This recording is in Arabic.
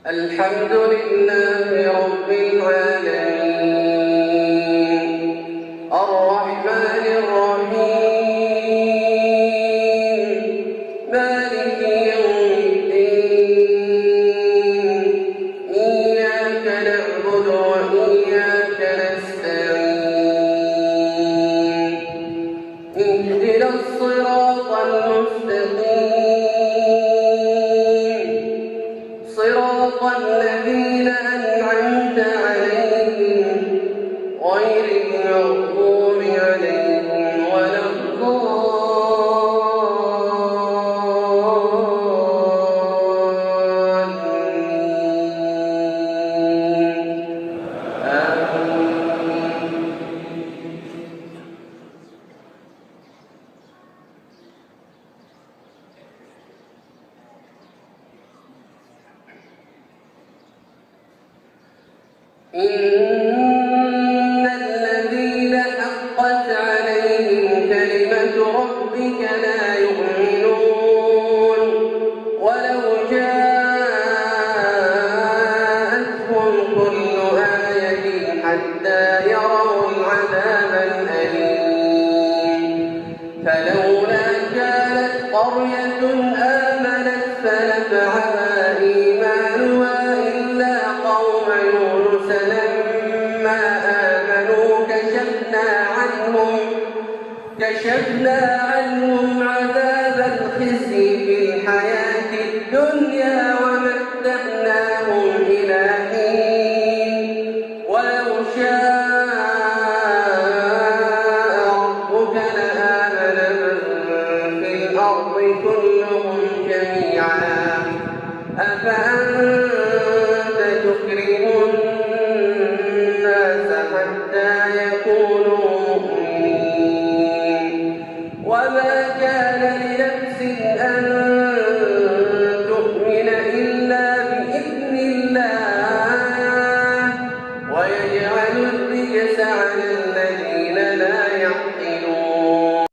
الحمد لله رب العالمين الرحمن الرحيم مالك يوم الدين إياك نعبد وإياك نستعين اهدنا الصراط المستقيم صراط الذين أنعمت عليهم غير المغضوب عليهم ولا إن الذين حقت عليهم كلمة ربك لا يؤمنون ولو جاءتهم كل آية حتى يروا العذاب الأليم فلولا كانت قرية آمنت فنفعها إيمانها إلا قوم يونس لما آمنوا كشفنا عنهم عذاب الخزي